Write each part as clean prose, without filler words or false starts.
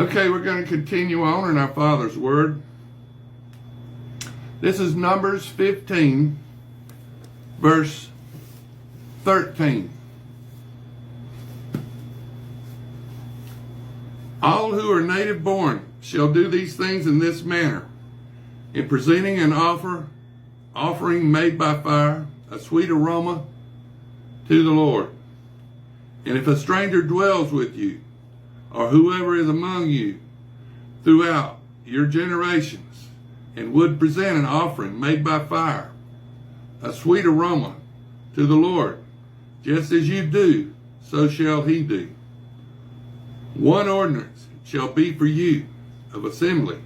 Okay, we're going to continue on in our Father's Word. This is Numbers 15, verse 13. All who are native born shall do these things in this manner, in presenting an offering made by fire, a sweet aroma to the Lord. And if a stranger dwells with you, or whoever is among you throughout your generations, and would present an offering made by fire, a sweet aroma to the Lord, just as you do, so shall he do. One ordinance shall be for you of assembly,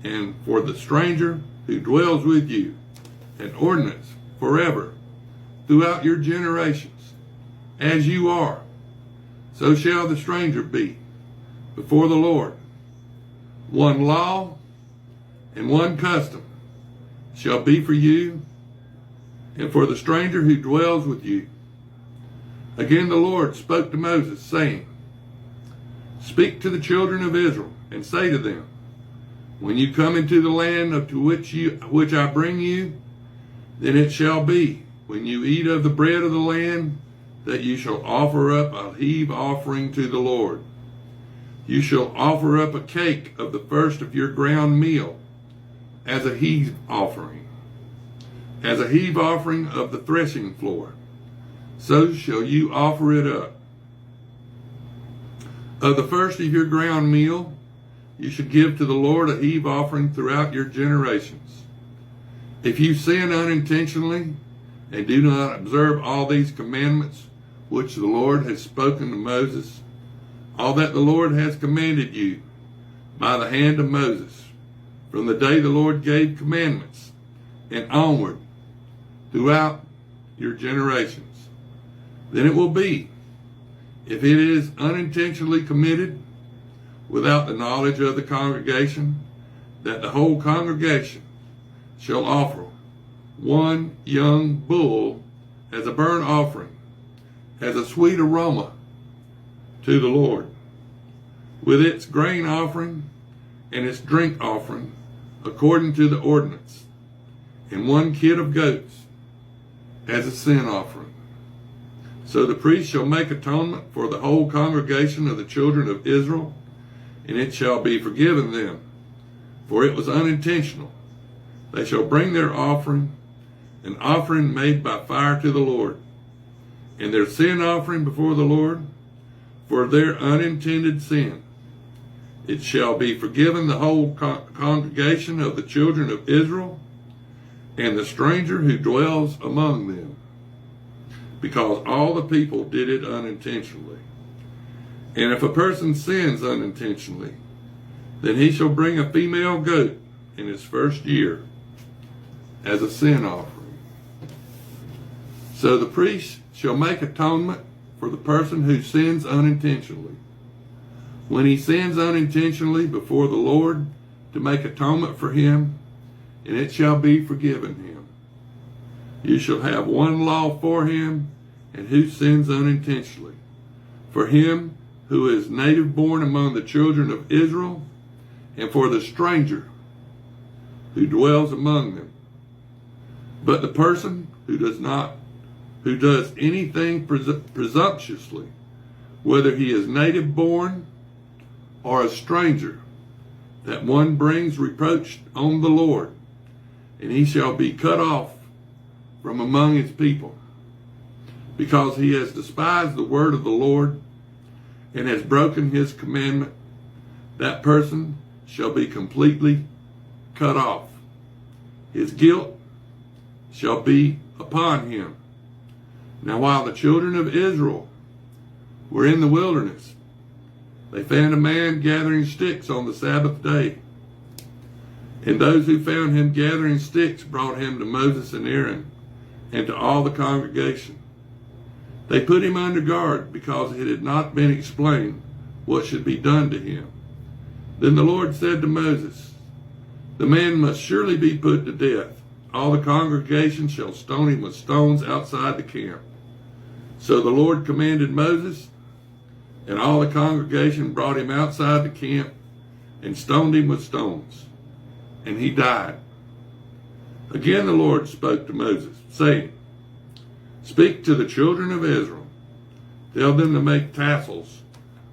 and for the stranger who dwells with you, an ordinance forever throughout your generations. As you are, so shall the stranger be before the Lord. One law and one custom shall be for you and for the stranger who dwells with you. Again the Lord spoke to Moses, saying, Speak to the children of Israel, and say to them, When you come into the land to which I bring you, then it shall be, when you eat of the bread of the land, that you shall offer up a heave offering to the Lord. You shall offer up a cake of the first of your ground meal as a heave offering of the threshing floor. So shall you offer it up. Of the first of your ground meal, you should give to the Lord a heave offering throughout your generations. If you sin unintentionally and do not observe all these commandments which the Lord has spoken to Moses, all that the Lord has commanded you by the hand of Moses, from the day the Lord gave commandments and onward throughout your generations, then it will be, if it is unintentionally committed without the knowledge of the congregation, that the whole congregation shall offer one young bull as a burnt offering, as a sweet aroma to the Lord, with its grain offering and its drink offering, according to the ordinance, and one kid of goats as a sin offering. So the priest shall make atonement for the whole congregation of the children of Israel, and it shall be forgiven them, for it was unintentional. They shall bring their offering, an offering made by fire to the Lord, and their sin offering before the Lord, for their unintended sin. It shall be forgiven the whole congregation of the children of Israel, and the stranger who dwells among them, because all the people did it unintentionally. And if a person sins unintentionally, then he shall bring a female goat in his first year as a sin offering. So the priest shall make atonement for the person who sins unintentionally. When he sins unintentionally before the Lord, to make atonement for him, and it shall be forgiven him. You shall have one law for him, and who sins unintentionally. For him who is native born among the children of Israel, and for the stranger who dwells among them. But the person who does anything presumptuously, whether he is native born or a stranger, that one brings reproach on the Lord, and he shall be cut off from among his people, because he has despised the word of the Lord and has broken his commandment. That person shall be completely cut off. His guilt shall be upon him. Now while the children of Israel were in the wilderness, they found a man gathering sticks on the Sabbath day. And those who found him gathering sticks brought him to Moses and Aaron and to all the congregation. They put him under guard because it had not been explained what should be done to him. Then the Lord said to Moses, The man must surely be put to death. All the congregation shall stone him with stones outside the camp. So the Lord commanded Moses, and all the congregation brought him outside the camp and stoned him with stones, and he died. Again the Lord spoke to Moses, saying, Speak to the children of Israel. Tell them to make tassels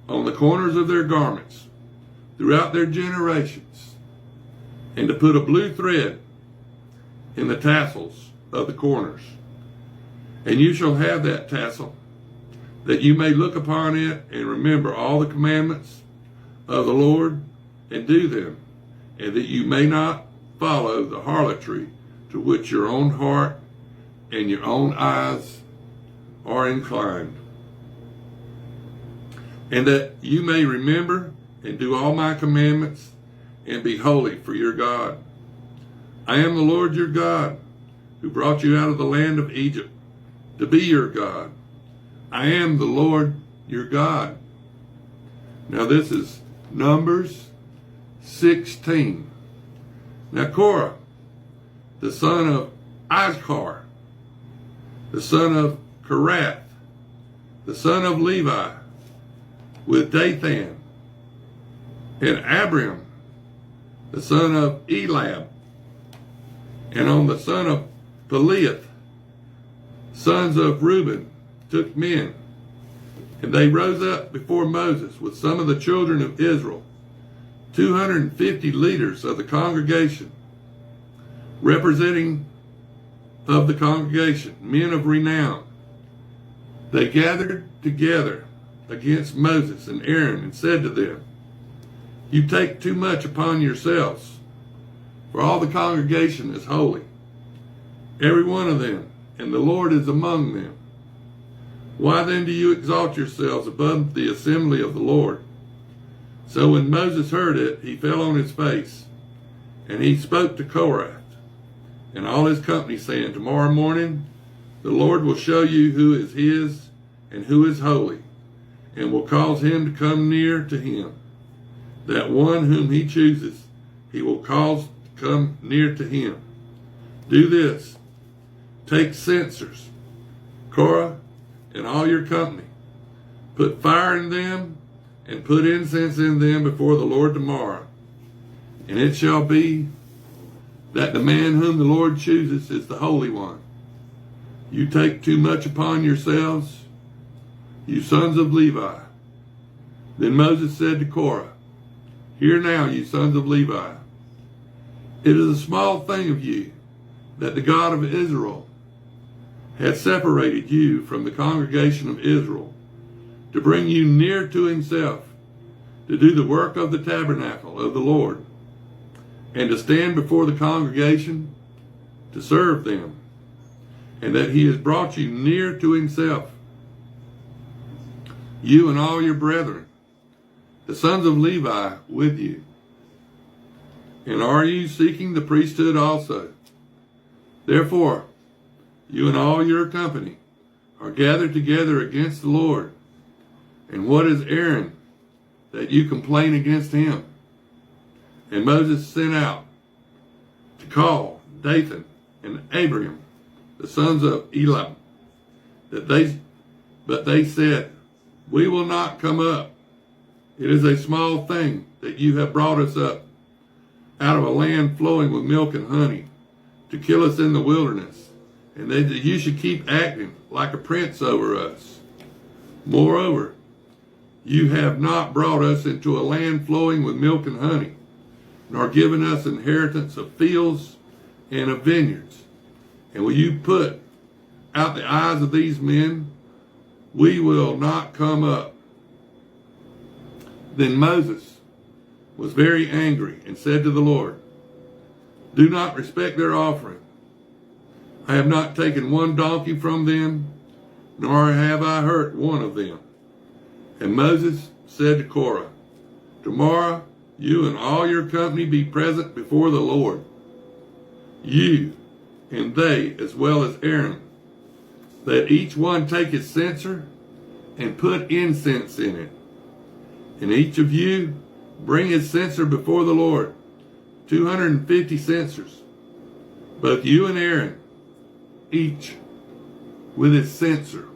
on the corners of their garments throughout their generations, and to put a blue thread in the tassels of the corners. And you shall have that tassel, that you may look upon it and remember all the commandments of the Lord and do them, and that you may not follow the harlotry to which your own heart and your own eyes are inclined. And that you may remember and do all my commandments and be holy for your God. I am the Lord your God, who brought you out of the land of Egypt to be your God. I am the Lord your God. Now this is Numbers 16. Now Korah, the son of Izhar, the son of Korath, the son of Levi, with Dathan, and Abiram, the son of Elab, and on the son of Peleeth, sons of Reuben, took men, and they rose up before Moses with some of the children of Israel, 250 leaders of the congregation, representing of the congregation, men of renown. They gathered together against Moses and Aaron and said to them, You take too much upon yourselves, for all the congregation is holy, every one of them, and the Lord is among them. Why then do you exalt yourselves above the assembly of the Lord? So when Moses heard it, he fell on his face, and he spoke to Korah and all his company, saying, Tomorrow morning the Lord will show you who is his and who is holy, and will cause him to come near to him. That one whom he chooses, he will cause to come near to him. Do this. Take censers, Korah, and all your company. Put fire in them, and put incense in them before the Lord tomorrow. And it shall be that the man whom the Lord chooses is the Holy One. You take too much upon yourselves, you sons of Levi. Then Moses said to Korah, Hear now, you sons of Levi. It is a small thing of you that the God of Israel hath separated you from the congregation of Israel, to bring you near to himself, to do the work of the tabernacle of the Lord, and to stand before the congregation to serve them, and that he has brought you near to himself, you and all your brethren, the sons of Levi with you. And are you seeking the priesthood also? Therefore, you and all your company are gathered together against the Lord. And what is Aaron that you complain against him? And Moses sent out to call Dathan and Abiram, the sons of Elam, but they said, We will not come up. It is a small thing that you have brought us up out of a land flowing with milk and honey to kill us in the wilderness, and that you should keep acting like a prince over us. Moreover, you have not brought us into a land flowing with milk and honey, nor given us inheritance of fields and of vineyards. And will you put out the eyes of these men? We will not come up. Then Moses was very angry and said to the Lord, Do not respect their offering. I have not taken one donkey from them, nor have I hurt one of them. And Moses said to Korah, Tomorrow you and all your company be present before the Lord, you and they as well as Aaron, that each one take his censer and put incense in it. And each of you bring his censer before the Lord, 250 censers, both you and Aaron, each with his censer.